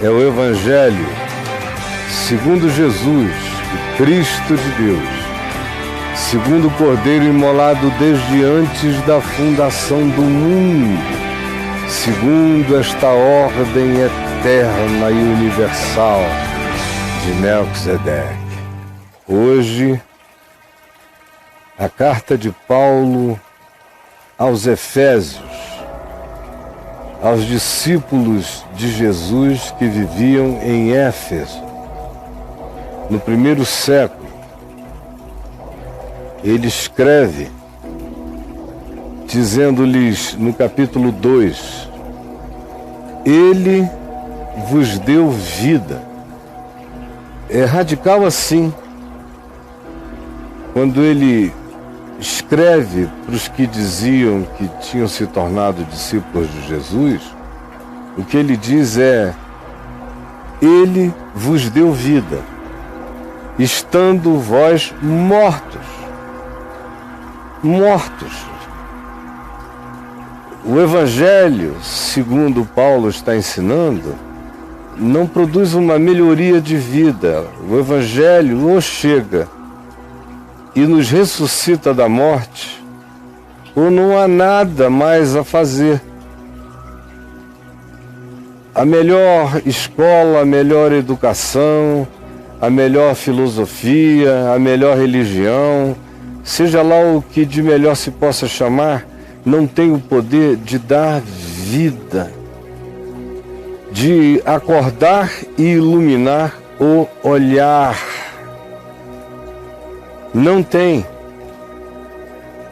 é o Evangelho segundo Jesus, o Cristo de Deus, segundo o Cordeiro imolado desde antes da fundação do mundo, segundo esta ordem eterna e universal de Melquisedeque. Hoje, a carta de Paulo aos Efésios, aos discípulos de Jesus que viviam em Éfeso, no primeiro século. Ele escreve, dizendo-lhes no capítulo 2, Ele vos deu vida. É radical assim. Quando ele escreve para os que diziam que tinham se tornado discípulos de Jesus, o que ele diz é: Ele vos deu vida, estando vós mortos. Mortos. O Evangelho, segundo Paulo está ensinando, não produz uma melhoria de vida. O Evangelho ou chega e nos ressuscita da morte, ou não há nada mais a fazer. A melhor escola, a melhor educação, a melhor filosofia, a melhor religião, seja lá o que de melhor se possa chamar, não tem o poder de dar vida, de acordar e iluminar o olhar. Não tem.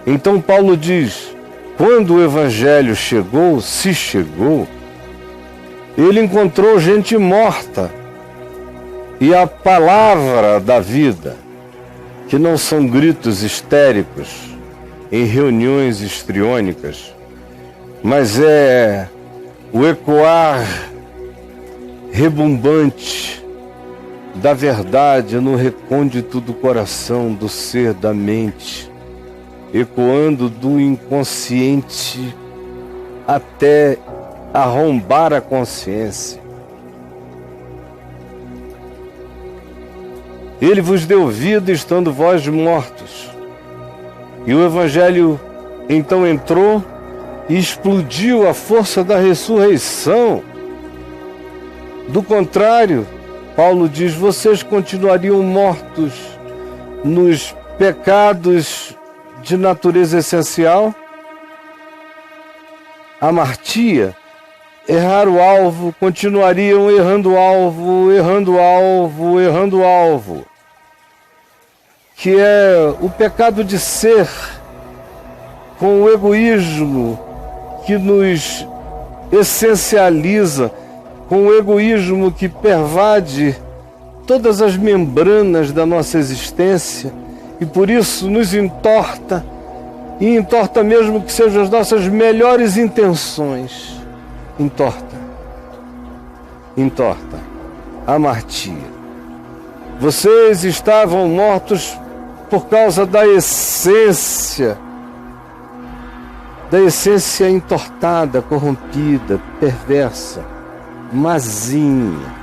Então Paulo diz, quando o Evangelho chegou, se chegou, ele encontrou gente morta. E a palavra da vida, que não são gritos histéricos em reuniões histriônicas, mas é o ecoar rebumbante da verdade no recôndito do coração, do ser, da mente, ecoando do inconsciente até arrombar a consciência. Ele vos deu vida estando vós mortos. E o Evangelho então entrou e explodiu a força da ressurreição. Do contrário, Paulo diz, vocês continuariam mortos nos pecados de natureza essencial, amartia, errar o alvo, continuariam errando o alvo, errando o alvo, errando o alvo, que é o pecado de ser, com o egoísmo que nos essencializa, com o egoísmo que pervade todas as membranas da nossa existência e por isso nos entorta, e entorta mesmo que sejam as nossas melhores intenções. Entorta. Amartia. Vocês estavam mortos por causa da essência entortada, corrompida, perversa, mazinha,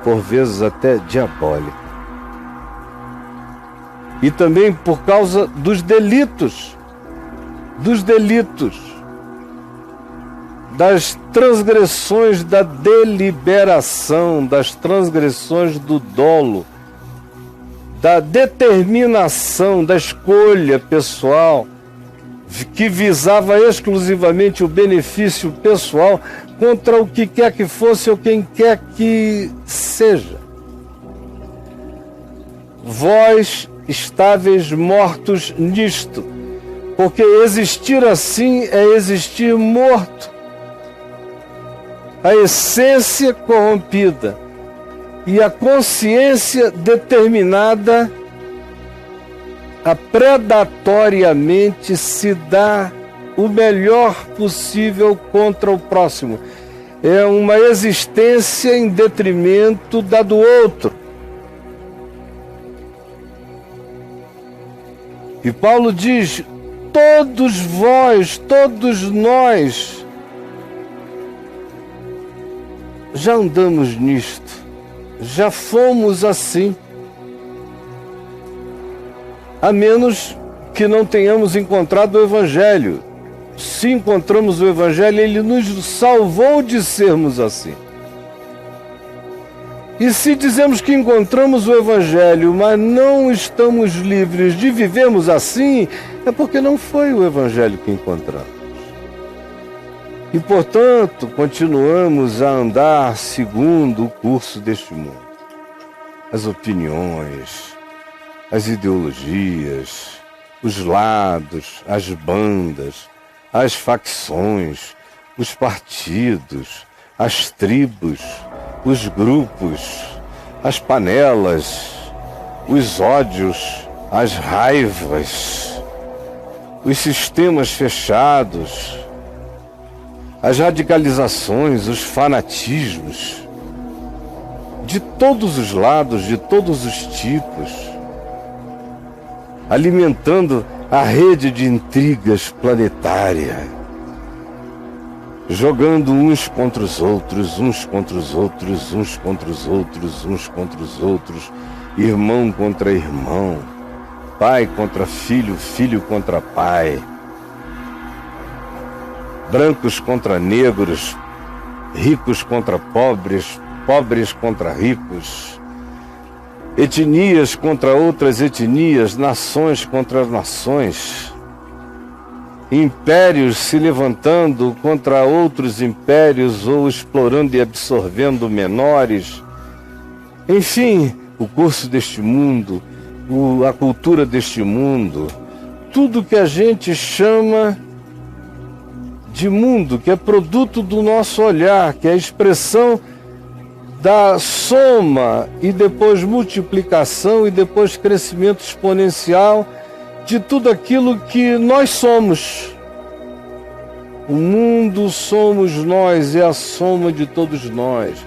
por vezes até diabólica. E também por causa dos delitos, das transgressões da deliberação, das transgressões do dolo, da determinação, da escolha pessoal, que visava exclusivamente o benefício pessoal contra o que quer que fosse ou quem quer que seja. Vós estáveis mortos nisto, porque existir assim é existir morto. A essência corrompida e a consciência determinada a predatoriamente se dá o melhor possível contra o próximo. É uma existência em detrimento da do outro. E Paulo diz, todos vós, todos nós, já andamos nisto, já fomos assim. A menos que não tenhamos encontrado o Evangelho. Se encontramos o Evangelho, ele nos salvou de sermos assim. E se dizemos que encontramos o Evangelho, mas não estamos livres de vivermos assim, é porque não foi o Evangelho que encontramos. E, portanto, continuamos a andar segundo o curso deste mundo. As opiniões, as ideologias, os lados, as bandas, as facções, os partidos, as tribos, os grupos, as panelas, os ódios, as raivas, os sistemas fechados, as radicalizações, os fanatismos, de todos os lados, de todos os tipos, alimentando a rede de intrigas planetária, jogando uns contra os outros, uns contra os outros, uns contra os outros, uns contra os outros, irmão contra irmão, pai contra filho, filho contra pai, brancos contra negros, ricos contra pobres, pobres contra ricos, etnias contra outras etnias, nações contra nações, impérios se levantando contra outros impérios ou explorando e absorvendo menores. Enfim, o curso deste mundo, a cultura deste mundo, tudo que a gente chama de mundo, que é produto do nosso olhar, que é a expressão da soma e depois multiplicação e depois crescimento exponencial de tudo aquilo que nós somos. O mundo somos nós, é a soma de todos nós.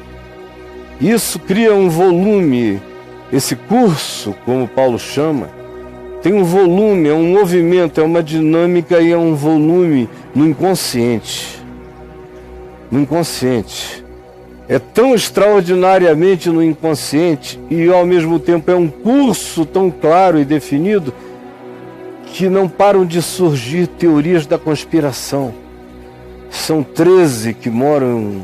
Isso cria um volume, esse curso, como Paulo chama, tem um volume, é um movimento, é uma dinâmica e é um volume no inconsciente. No inconsciente. É tão extraordinariamente no inconsciente e ao mesmo tempo é um curso tão claro e definido que não param de surgir teorias da conspiração. São 13 que moram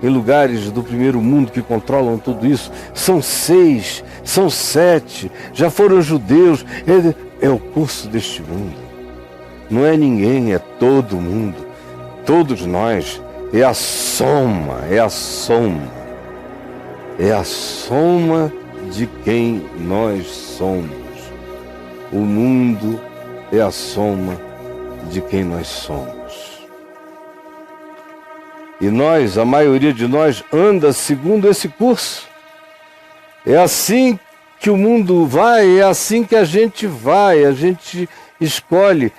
em lugares do primeiro mundo que controlam tudo isso. São 6, são 7, já foram judeus. É o curso deste mundo. Não é ninguém, é todo mundo. Todos nós. É a soma, é a soma. É a soma de quem nós somos. O mundo é a soma de quem nós somos. E nós, a maioria de nós, anda segundo esse curso. É assim que o mundo vai, é assim que a gente vai, a gente escolhe.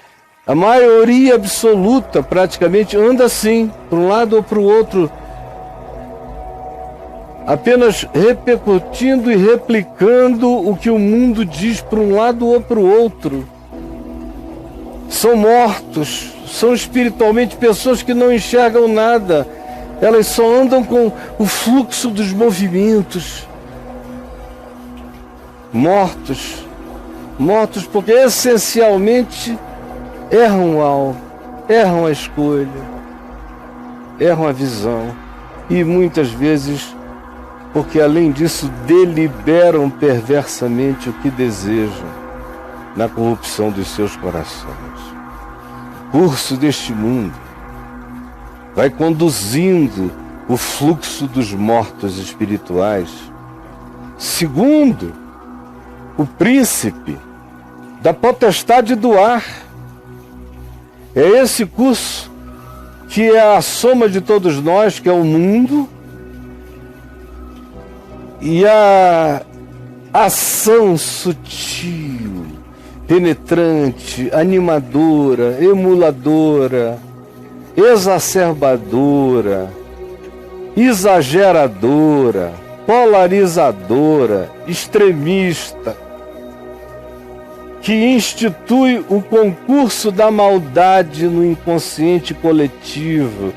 A maioria absoluta, praticamente, anda assim, para um lado ou para o outro, apenas repercutindo e replicando o que o mundo diz para um lado ou para o outro. São mortos, são espiritualmente pessoas que não enxergam nada, elas só andam com o fluxo dos movimentos. Mortos porque essencialmente erram algo, erram a escolha, erram a visão e muitas vezes, porque além disso deliberam perversamente o que desejam na corrupção dos seus corações. O curso deste mundo vai conduzindo o fluxo dos mortos espirituais segundo o príncipe da potestade do ar. É esse curso que é a soma de todos nós, que é o mundo, e a ação sutil, penetrante, animadora, emuladora, exacerbadora, exageradora, polarizadora, extremista, que institui o concurso da maldade no inconsciente coletivo,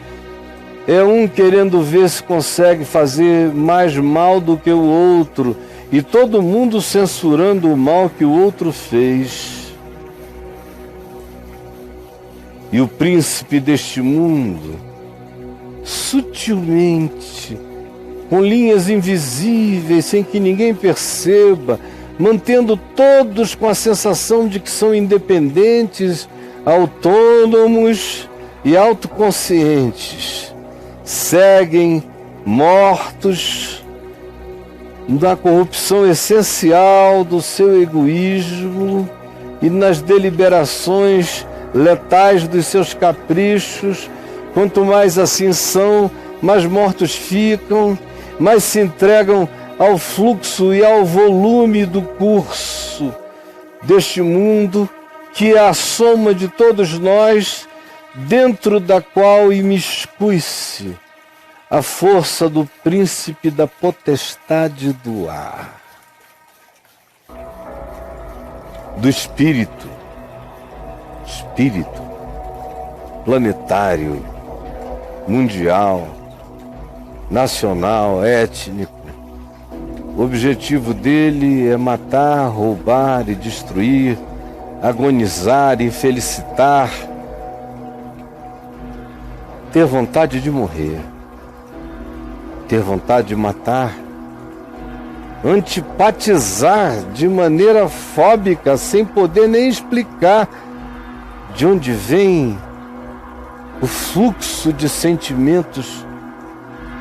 É um querendo ver se consegue fazer mais mal do que o outro, e todo mundo censurando o mal que o outro fez. E o príncipe deste mundo, sutilmente, com linhas invisíveis, sem que ninguém perceba, mantendo todos com a sensação de que são independentes, autônomos e autoconscientes, seguem mortos na corrupção essencial do seu egoísmo e nas deliberações letais dos seus caprichos. Quanto mais assim são, mais mortos ficam, mais se entregam ao fluxo e ao volume do curso deste mundo, que é a soma de todos nós, dentro da qual imiscui-se a força do príncipe da potestade do ar, do espírito planetário, mundial, nacional, étnico. O objetivo dele é matar, roubar e destruir, agonizar e felicitar, ter vontade de morrer, ter vontade de matar, antipatizar de maneira fóbica, sem poder nem explicar de onde vem o fluxo de sentimentos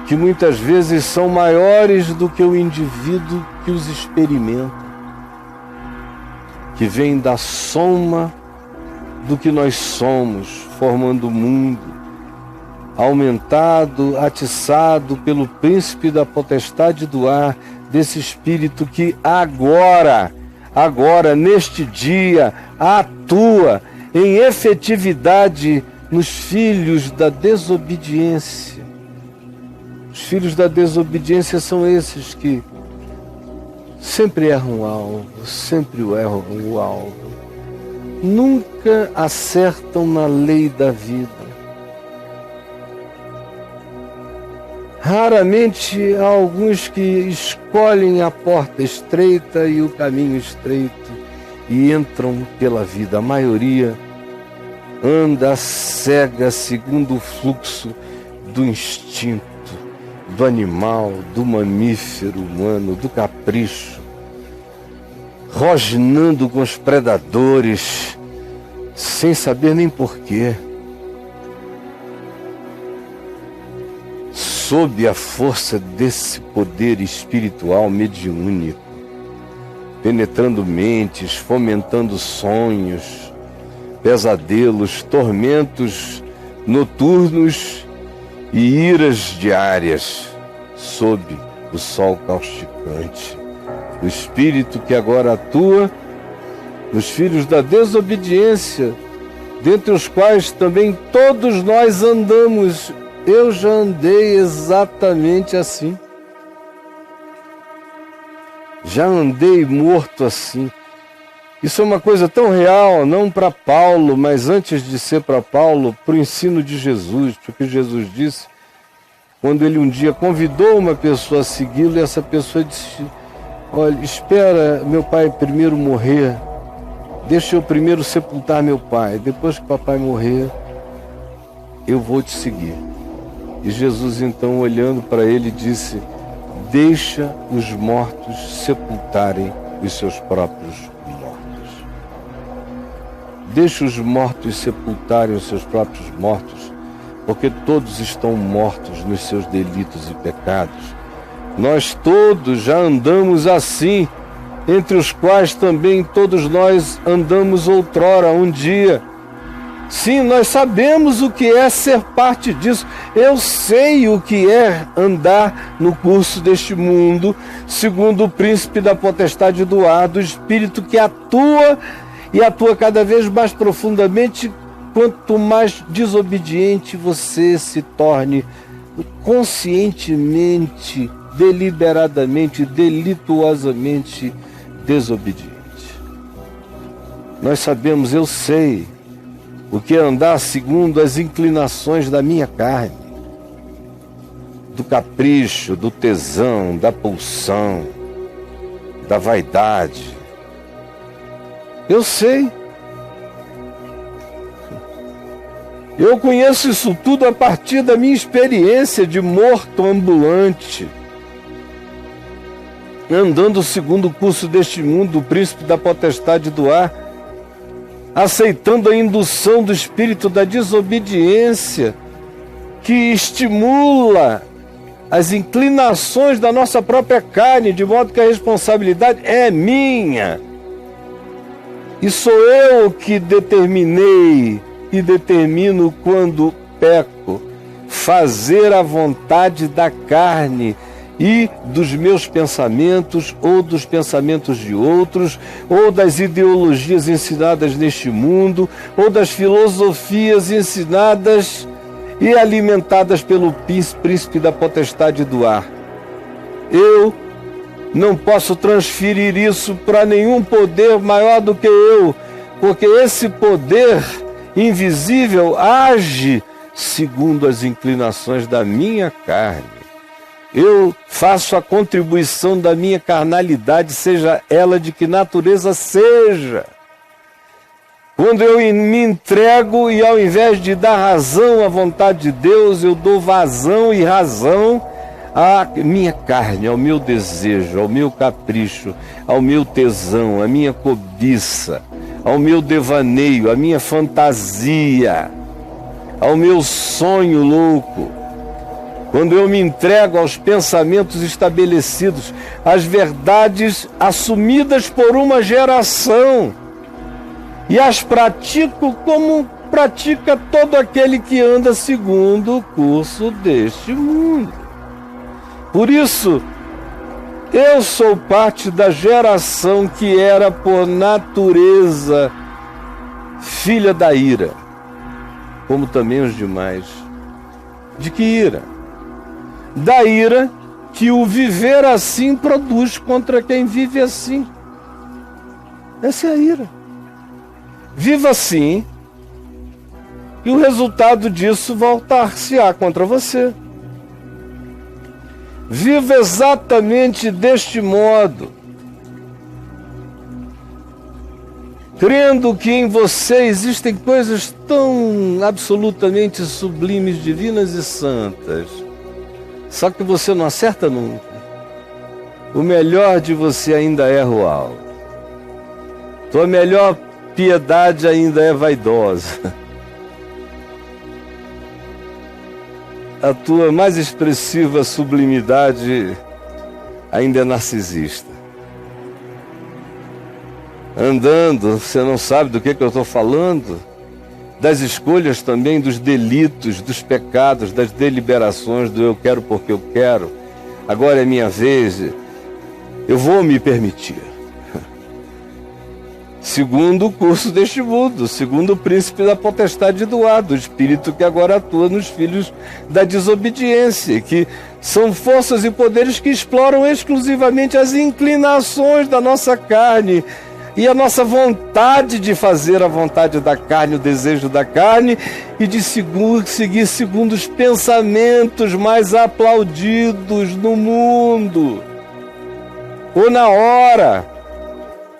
que muitas vezes são maiores do que o indivíduo que os experimenta, que vem da soma do que nós somos, formando o mundo, aumentado, atiçado pelo príncipe da potestade do ar, desse espírito que agora, neste dia, atua em efetividade nos filhos da desobediência. Os filhos da desobediência são esses que sempre erram o alvo, sempre erram o alvo. Nunca acertam na lei da vida. Raramente há alguns que escolhem a porta estreita e o caminho estreito e entram pela vida. A maioria anda cega segundo o fluxo do instinto, do animal, do mamífero humano, do capricho, rosnando com os predadores, sem saber nem porquê, sob a força desse poder espiritual mediúnico, penetrando mentes, fomentando sonhos, pesadelos, tormentos noturnos e iras diárias, sob o sol causticante. O espírito que agora atua nos filhos da desobediência, dentre os quais também todos nós andamos. Eu já andei exatamente assim. Já andei morto assim. Isso é uma coisa tão real, não para Paulo, mas antes de ser para Paulo, para o ensino de Jesus, porque Jesus disse, quando ele um dia convidou uma pessoa a segui-lo, e essa pessoa disse, olha, espera meu pai primeiro morrer, deixa eu primeiro sepultar meu pai, depois que papai morrer, eu vou te seguir. E Jesus então, olhando para ele, disse, deixa os mortos sepultarem os seus próprios mortos. Deixa os mortos sepultarem os seus próprios mortos, porque todos estão mortos nos seus delitos e pecados. Nós todos já andamos assim, entre os quais também todos nós andamos outrora, um dia. Sim, nós sabemos o que é ser parte disso. Eu sei o que é andar no curso deste mundo, segundo o príncipe da potestade do ar, do espírito que atua e atua cada vez mais profundamente, quanto mais desobediente você se torne, conscientemente, deliberadamente, delituosamente desobediente. Nós sabemos, eu sei o que é andar segundo as inclinações da minha carne. do capricho, do tesão, da pulsão, da vaidade. Eu sei. Eu conheço isso tudo a partir da minha experiência de morto ambulante, andando segundo o curso deste mundo, o príncipe da potestade do ar, aceitando a indução do espírito da desobediência, que estimula as inclinações da nossa própria carne, de modo que a responsabilidade é minha. E sou eu que determinei e determino quando peco, fazer a vontade da carne e dos meus pensamentos, ou dos pensamentos de outros, ou das ideologias ensinadas neste mundo, ou das filosofias ensinadas e alimentadas pelo príncipe da potestade do ar. Eu não posso transferir isso para nenhum poder maior do que eu, porque esse poder invisível age segundo as inclinações da minha carne. Eu faço a contribuição da minha carnalidade, seja ela de que natureza seja. Quando eu me entrego e ao invés de dar razão à vontade de Deus, eu dou vazão e razão à minha carne, ao meu desejo, ao meu capricho, ao meu tesão, à minha cobiça, ao meu devaneio, à minha fantasia, ao meu sonho louco. Quando eu me entrego aos pensamentos estabelecidos, às verdades assumidas por uma geração, e as pratico como pratica todo aquele que anda segundo o curso deste mundo. Por isso, eu sou parte da geração que era por natureza filha da ira, como também os demais. De que ira? Da ira que o viver assim produz contra quem vive assim. Essa é a ira. Viva assim, e o resultado disso voltar-se-á contra você. Viva exatamente deste modo, crendo que em você existem coisas tão absolutamente sublimes, divinas e santas, só que você não acerta nunca. O melhor de você ainda erra o alvo. Tua melhor piedade ainda é vaidosa. A tua mais expressiva sublimidade ainda é narcisista. Andando, você não sabe do que eu estou falando, das escolhas também, dos delitos, dos pecados, das deliberações, do eu quero porque eu quero, agora é minha vez, eu vou me permitir. Segundo o curso deste mundo, segundo o príncipe da potestade do ar, do espírito que agora atua nos filhos da desobediência, que são forças e poderes que exploram exclusivamente as inclinações da nossa carne e a nossa vontade de fazer a vontade da carne, o desejo da carne, e de seguir segundo os pensamentos mais aplaudidos no mundo, ou na hora,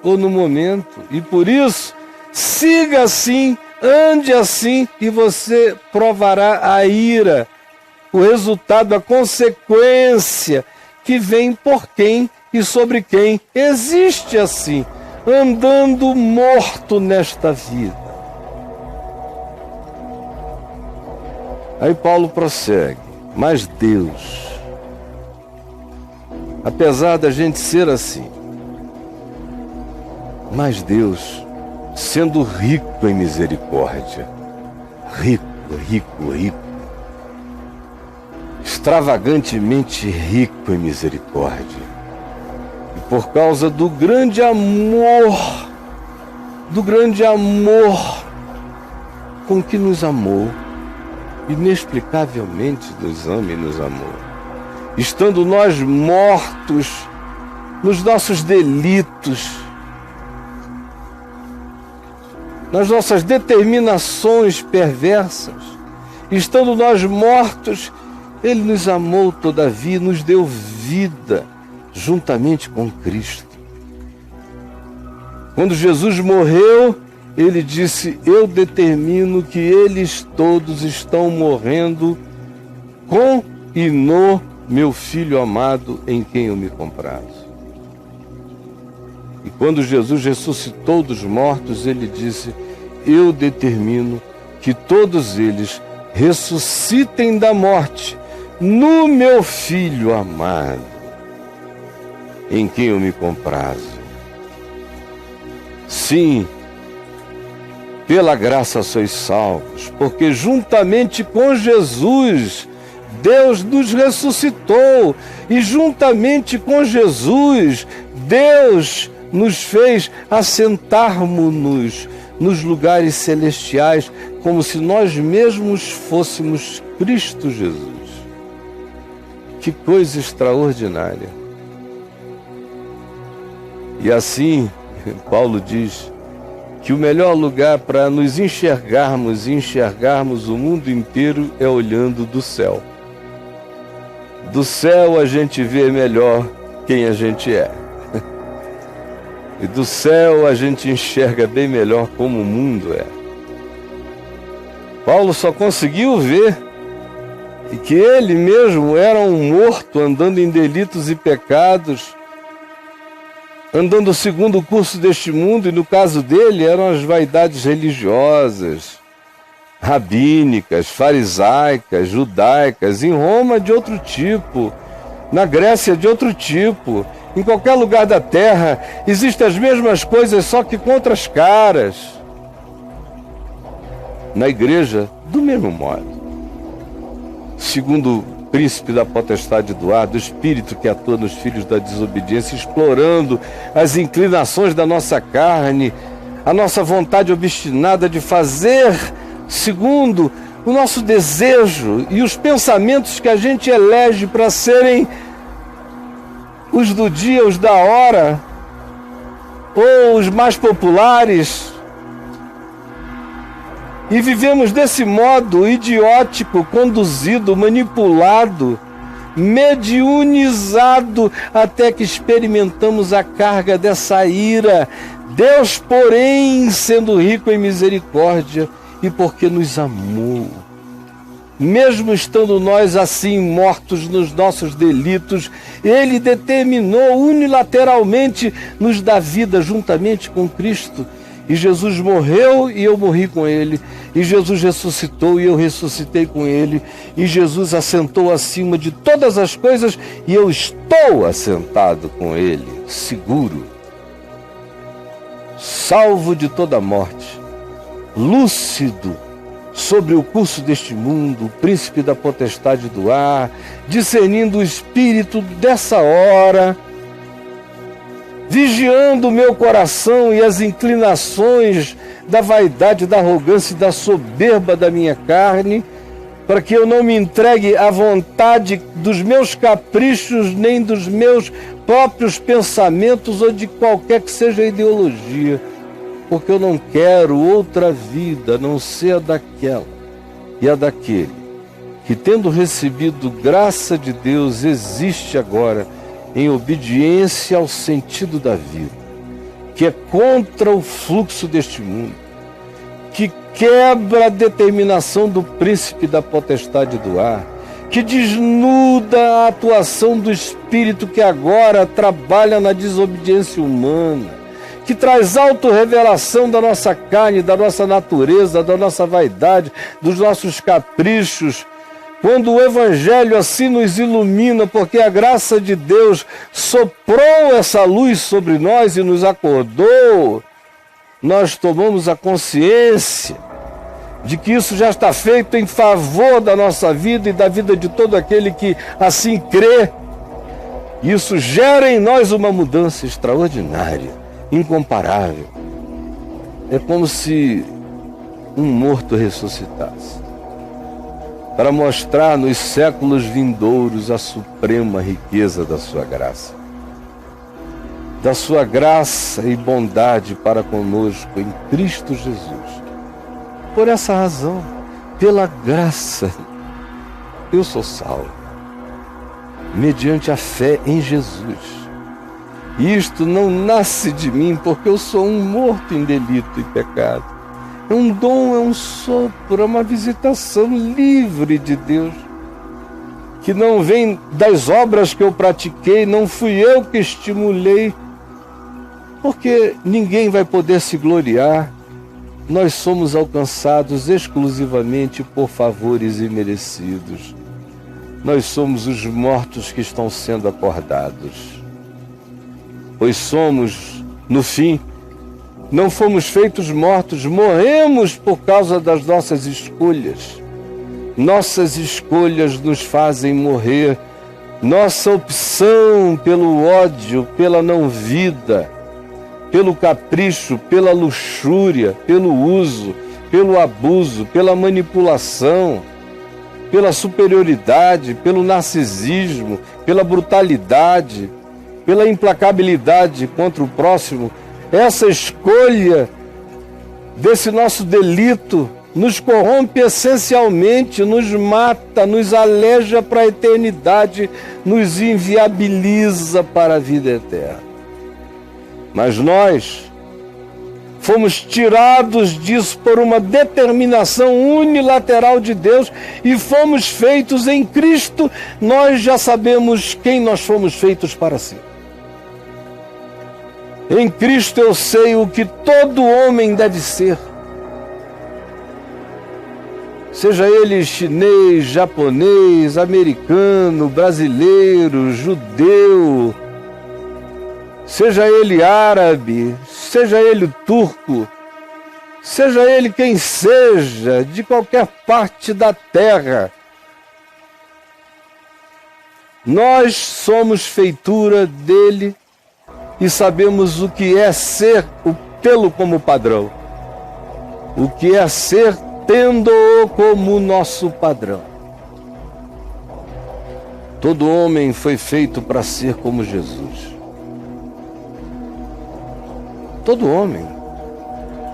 ou no momento. E por isso, siga assim, ande assim, e você provará a ira, o resultado, a consequência que vem por quem e sobre quem existe assim, andando morto nesta vida. Aí Paulo prossegue: mas Deus, apesar da gente ser assim, mas Deus, sendo rico em misericórdia, rico, extravagantemente rico em misericórdia, e por causa do grande amor com que nos amou, inexplicavelmente nos ama e nos amou, estando nós mortos nos nossos delitos, nas nossas determinações perversas, estando nós mortos Ele nos amou, todavia, e nos deu vida juntamente com Cristo. Quando Jesus morreu, ele disse: eu determino que eles todos estão morrendo com e no meu Filho amado, em quem eu me comprazo. E quando Jesus ressuscitou dos mortos, ele disse: eu determino que todos eles ressuscitem da morte no meu Filho amado, em quem eu me comprazo. Sim, pela graça sois salvos, porque juntamente com Jesus, Deus nos ressuscitou, e juntamente com Jesus, Deus nos fez assentarmos-nos nos lugares celestiais, como se nós mesmos fôssemos Cristo Jesus. Que coisa extraordinária! E assim, Paulo diz que o melhor lugar para nos enxergarmos e enxergarmos o mundo inteiro é olhando do céu. Do céu a gente vê melhor quem a gente é. E do céu a gente enxerga bem melhor como o mundo é. Paulo só conseguiu ver que ele mesmo era um morto andando em delitos e pecados, andando segundo o curso deste mundo, e no caso dele eram as vaidades religiosas, rabínicas, farisaicas, judaicas, em Roma de outro tipo, na Grécia de outro tipo, em qualquer lugar da terra existem as mesmas coisas, só que com outras caras. Na igreja, do mesmo modo. Segundo o príncipe da potestade do ar, do espírito que atua nos filhos da desobediência, explorando as inclinações da nossa carne, a nossa vontade obstinada de fazer segundo o nosso desejo e os pensamentos que a gente elege para serem os do dia, os da hora, ou os mais populares. E vivemos desse modo idiótico, conduzido, manipulado, mediunizado, até que experimentamos a carga dessa ira. Deus, porém, sendo rico em misericórdia, e porque nos amou, mesmo estando nós assim mortos nos nossos delitos, Ele determinou unilateralmente nos dar vida juntamente com Cristo. E Jesus morreu e eu morri com Ele. E Jesus ressuscitou e eu ressuscitei com Ele. E Jesus assentou acima de todas as coisas e eu estou assentado com Ele, seguro, salvo de toda morte, lúcido sobre o curso deste mundo, o príncipe da potestade do ar, discernindo o espírito dessa hora, vigiando o meu coração e as inclinações da vaidade, da arrogância e da soberba da minha carne, para que eu não me entregue à vontade dos meus caprichos, nem dos meus próprios pensamentos ou de qualquer que seja a ideologia, porque eu não quero outra vida a não ser a daquela e a daquele que, tendo recebido graça de Deus, existe agora em obediência ao sentido da vida, que é contra o fluxo deste mundo, que quebra a determinação do príncipe da potestade do ar, que desnuda a atuação do espírito que agora trabalha na desobediência humana, que traz autorrevelação da nossa carne, da nossa natureza, da nossa vaidade, dos nossos caprichos. Quando o Evangelho assim nos ilumina, porque a graça de Deus soprou essa luz sobre nós e nos acordou, nós tomamos a consciência de que isso já está feito em favor da nossa vida e da vida de todo aquele que assim crê. Isso gera em nós uma mudança extraordinária, incomparável. É como se um morto ressuscitasse, para mostrar nos séculos vindouros a suprema riqueza da sua graça. Da sua graça e bondade para conosco em Cristo Jesus. Por essa razão, pela graça, eu sou salvo, mediante a fé em Jesus. Isto não nasce de mim, porque eu sou um morto em delito e pecado. É um dom, é um sopro, é uma visitação livre de Deus, que não vem das obras que eu pratiquei, não fui eu que estimulei, porque ninguém vai poder se gloriar. Nós somos alcançados exclusivamente por favores imerecidos. Nós somos os mortos que estão sendo acordados. Pois somos, no fim, não fomos feitos mortos, morremos por causa das nossas escolhas. Nossas escolhas nos fazem morrer. Nossa opção pelo ódio, pela não-vida, pelo capricho, pela luxúria, pelo uso, pelo abuso, pela manipulação, pela superioridade, pelo narcisismo, pela brutalidade, pela implacabilidade contra o próximo, essa escolha desse nosso delito nos corrompe essencialmente, nos mata, nos aleja para a eternidade, nos inviabiliza para a vida eterna. Mas nós fomos tirados disso por uma determinação unilateral de Deus e fomos feitos em Cristo. Nós já sabemos quem nós fomos feitos para ser. Em Cristo eu sei o que todo homem deve ser. Seja ele chinês, japonês, americano, brasileiro, judeu, seja ele árabe, seja ele turco, seja ele quem seja, de qualquer parte da terra, nós somos feitura dele e sabemos o que é ser, tê-lo como padrão, o que é ser tendo-o como nosso padrão. Todo homem foi feito para ser como Jesus. Todo homem.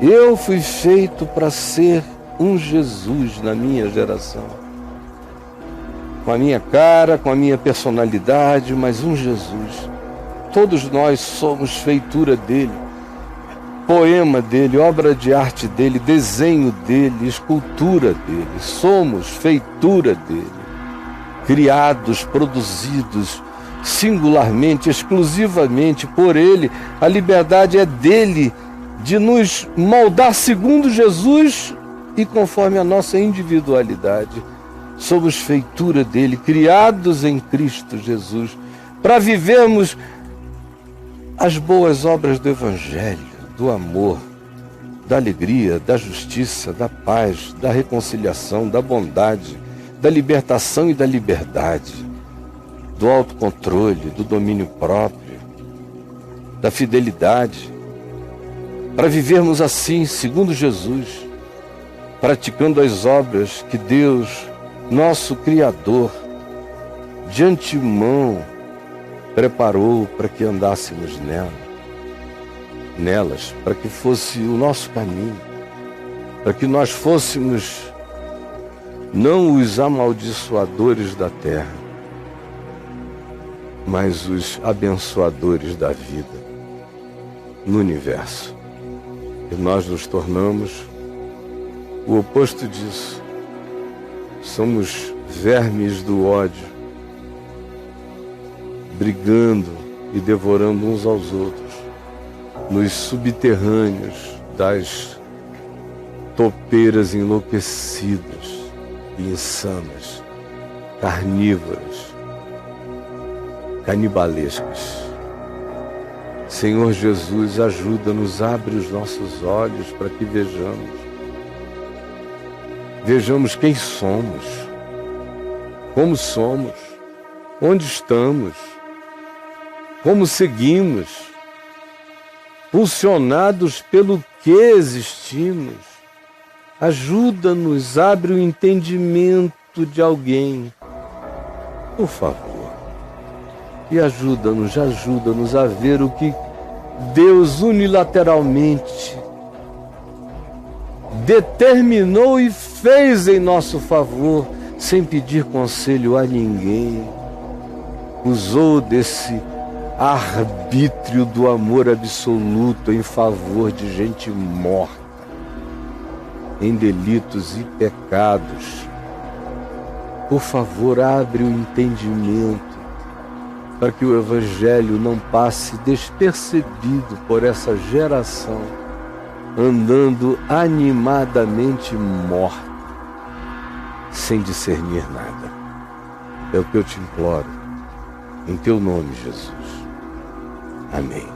Eu fui feito para ser um Jesus na minha geração. Com a minha cara, com a minha personalidade, mas um Jesus. Todos nós somos feitura dele, poema dele, obra de arte dele, desenho dele, escultura dele. Somos feitura dele, criados, produzidos singularmente, exclusivamente por ele. A liberdade é dele de nos moldar segundo Jesus e conforme a nossa individualidade. Somos feitura dele, criados em Cristo Jesus, para vivermos as boas obras do Evangelho, do amor, da alegria, da justiça, da paz, da reconciliação, da bondade, da libertação e da liberdade, do autocontrole, do domínio próprio, da fidelidade, para vivermos assim, segundo Jesus, praticando as obras que Deus, nosso Criador, de antemão preparou para que andássemos nelas, para que fosse o nosso caminho, para que nós fôssemos não os amaldiçoadores da terra, mas os abençoadores da vida no universo. E nós nos tornamos o oposto disso. Somos vermes do ódio, brigando e devorando uns aos outros, nos subterrâneos das topeiras enlouquecidas e insanas, carnívoras, canibalescas. Senhor Jesus, ajuda-nos, abre os nossos olhos para que vejamos quem somos, como somos, onde estamos, como seguimos, pulsionados pelo que existimos. Ajuda-nos, abre o entendimento de alguém, por favor. E ajuda-nos a ver o que Deus unilateralmente determinou e fez em nosso favor, sem pedir conselho a ninguém, usou desse arbítrio do amor absoluto em favor de gente morta, em delitos e pecados. Por favor, abre o entendimento para que o Evangelho não passe despercebido por essa geração, andando animadamente morta, sem discernir nada. É o que eu te imploro, em teu nome, Jesus. Amém.